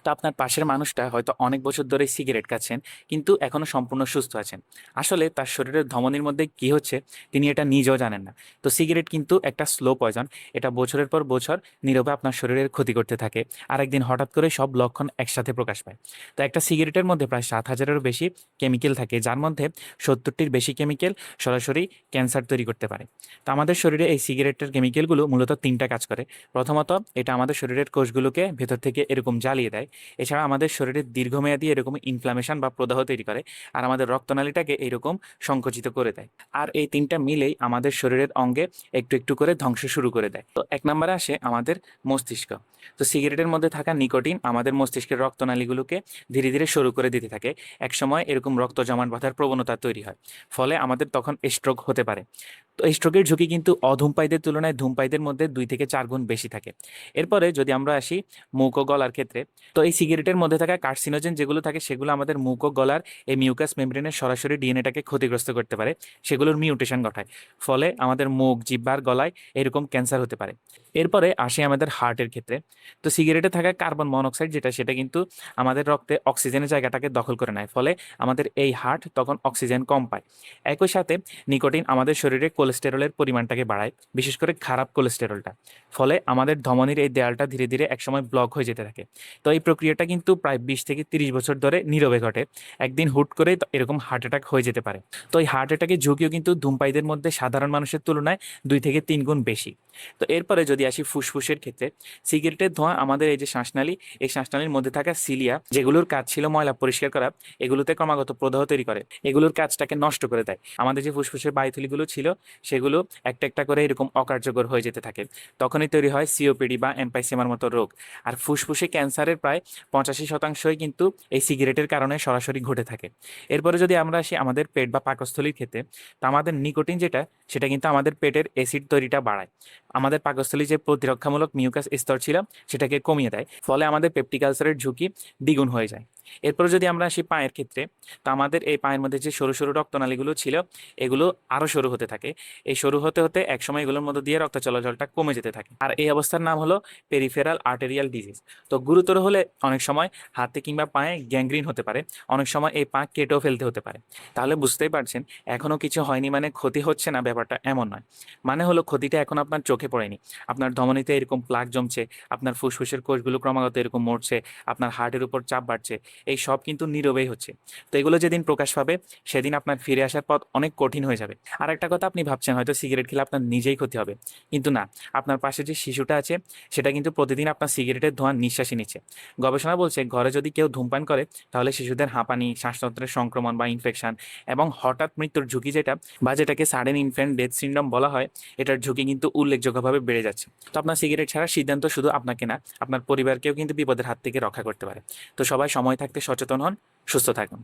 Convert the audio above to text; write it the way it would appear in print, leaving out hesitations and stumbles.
তো আপনার পাশের মানুষটা হয়তো অনেক বছর ধরে সিগারেট খাচ্ছেন, কিন্তু এখনো সম্পূর্ণ সুস্থ আছেন। আসলে তার শরীরের ধমনির মধ্যে কি হচ্ছে তিনি এটা নিজেও জানেন না। তো সিগারেট কিন্তু একটা স্লো পয়জন। এটা বছরের পর বছর নীরবে আপনার শরীরের ক্ষতি করতে থাকে। আর একদিন হঠাৎ করে সব লক্ষণ একসাথে প্রকাশ পায়। তো একটা সিগারেটের মধ্যে প্রায় 7,000-এরও বেশি কেমিক্যাল থাকে, যার মধ্যে 70টির বেশি কেমিক্যাল সরাসরি ক্যান্সার তৈরি করতে পারে। তো আমাদের শরীরে এই সিগারেটের কেমিক্যালগুলো মূলত 3টা কাজ করে। প্রথমত, এটা আমাদের শরীরের কোষগুলোকে ভেতর থেকে এরকম জ্বালিয়ে দেয়। এছাড়া আমাদের শরীরে দীর্ঘমেয়াদী এরকম ইনফ্লামেশন বা প্রদাহ তৈরি করে। আর আমাদের রক্তনালীটাকে এরকম সংকুচিত করে দেয়। আর এই 3টা মিলেই আমাদের শরীরের অঙ্গে একটু একটু করে ধ্বংস শুরু করে দেয়। তো 1 নম্বরে আসে আমাদের মস্তিষ্ক। তো সিগারেটের মধ্যে থাকা নিকোটিন আমাদের মস্তিষ্কের রক্তনালীগুলোকে ধীরে ধীরে সরু করে দিতে থাকে। একসময় এরকম রক্ত জমাট বাঁধার প্রবণতা তৈরি হয়। ফলে আমাদের তখন স্ট্রোক হতে পারে। তো এই স্ট্রোকের ঝুঁকি কিন্তু অধূমপায়ীদের তুলনায় ধূমপায়ীদের মধ্যে 2 থেকে 4 গুণ বেশি থাকে। এরপরে যদি আমরা আসি মুখ ও গলার ক্ষেত্রে, তো এই সিগারেটের মধ্যে থাকা কার্সিনোজেন যেগুলো থাকে সেগুলো আমাদের মুখ ও গলার এই মিউকাস মেমব্রেনের সরাসরি ডিএনএটাকে ক্ষতিগ্রস্ত করতে পারে। সেগুলোর মিউটেশন ঘটায়। ফলে আমাদের মুখ, জিহ্বার, গলায় এরকম ক্যান্সার হতে পারে। এরপরে আসি আমাদের হার্টের ক্ষেত্রে। তো সিগারেটে থাকা কার্বন মনোক্সাইড সেটা কিন্তু আমাদের রক্তে অক্সিজেনের জায়গাটাকে দখল করে নেয়। ফলে আমাদের এই হার্ট তখন অক্সিজেন কম পায়। একই সাথে নিকোটিন আমাদের শরীরে কোলেস্টেরলের পরিমাণটাকে বাড়ায়, বিশেষ করে খারাপ কোলেস্টেরলটা। ফলে আমাদের ধমনির এই দেয়ালটা ধীরে ধীরে একসময় ব্লক হয়ে যেতে থাকে। তো এই প্রক্রিয়াটা কিন্তু প্রায় 20 থেকে 30 বছর ধরে নীরবে ঘটে। একদিন হুট করে এরকম হার্ট অ্যাটাক হয়ে যেতে পারে। তো এই হার্ট অ্যাটাকের ঝুঁকিও কিন্তু ধূমপায়ীদের মধ্যে সাধারণ মানুষের তুলনায় 2 থেকে 3 গুণ বেশি। তো এরপরে যদি আসি ফুসফুসের ক্ষেত্রে, সিগারেটের ধোঁয়া আমাদের এই যে শ্বাসনালী, এই শ্বাসনালীর মধ্যে থাকা সিলিয়া যেগুলোর কাজ ছিল ময়লা পরিষ্কার করা, এগুলোতে ক্রমাগত প্রদাহ তৈরি করে। এগুলোর কাজটাকে নষ্ট করে দেয়। আমাদের যে ফুসফুসের বায়ুথলিগুলো ছিল সেগুলো একটা একটা করে এরকম অকার্যকর হয়ে যেতে থাকে। তখনই তৈরি হয় সিওপিডি বা এমপাইসেমার মতো রোগ। আর ফুসফুসে ক্যান্সারের প্রায় 85%ই কিন্তু এই সিগারেটের কারণে সরাসরি ঘটে থাকে। এরপরে যদি আমরা আসি আমাদের পেট বা পাকস্থলীর ক্ষেত্রে, তো আমাদের নিকোটিন সেটা কিন্তু আমাদের পেটের অ্যাসিড তৈরিটা বাড়ায়। আমাদের পাকস্থলীর যে প্রতিরক্ষামূলক মিউকাস স্তর ছিল সেটাকে কমিয়ে দেয়। ফলে আমাদের পেপটিক আলসারের ঝুঁকি দ্বিগুণ হয়ে যায়। এরপরে যদি আমরা আসি পায়ের ক্ষেত্রে, তো আমাদের এই পায়ের মধ্যে যে সরু সরু রক্তনালীগুলো ছিল এগুলো আরো সরু হতে থাকে। এই সরু হতে হতে একসময় এগুলোর মধ্য দিয়ে রক্ত চলাচলটা কমে যেতে থাকে। আর এই অবস্থার নাম হলো পেরিফেরাল আর্টেরিয়াল ডিজিজ। তো গুরুতর হলে অনেক সময় হাতে কিংবা পায়ে গ্যাংগ্রিন হতে পারে। অনেক সময় এই পা কেটেও ফেলতে হতে পারে। তাহলে বুঝতেই পারছেন, এখনো কিছু হয়নি মানে ক্ষতি হচ্ছে না, ব্যাপারটা এমন নয়। মানে হলো ক্ষতিটা এখন আপনার চোখে পড়েনি। আপনার ধমনীতে এরকম প্লাক জমছে, আপনার ফুসফুসের কোষগুলো ক্রমাগত এরকম মরছে, আপনার হার্টের উপর চাপ বাড়ছে। এই সব কিন্তু নীরবেই হচ্ছে। তো এগুলো যেদিন প্রকাশ পাবে সেদিন আপনার ফিরে আসার পথ অনেক কঠিন হয়ে যাবে। আর একটা কথা, আপনি ভাবছেন হয়তো সিগারেট খেলে আপনার নিজেই ক্ষতি হবে, কিন্তু না। আপনার পাশে যে শিশুটা আছে সেটা কিন্তু প্রতিদিন আপনার সিগারেটের ধোঁয়া নিঃশ্বাসই নিচ্ছে। গবেষণা বলছে ঘরে যদি কেউ ধূমপান করে তাহলে শিশুদের হাঁপানি, শ্বাসতন্ত্রের সংক্রমণ বা ইনফেকশন এবং হঠাৎ মৃত্যুর ঝুঁকি যেটাকে সাডেন ইনফ্যান্ট ডেথ সিনড্রোম বলা হয়, এটার ঝুঁকি কিন্তু উল্লেখযোগ্যভাবে বেড়ে যাচ্ছে। তো আপনার সিগারেট ছাড়ার সিদ্ধান্ত শুধু আপনাকে না, আপনার পরিবারকেও কিন্তু বিপদের হাত থেকে রক্ষা করতে পারে। তো সবাই সময় থাকতে সচেতন হন, সুস্থ থাকুন।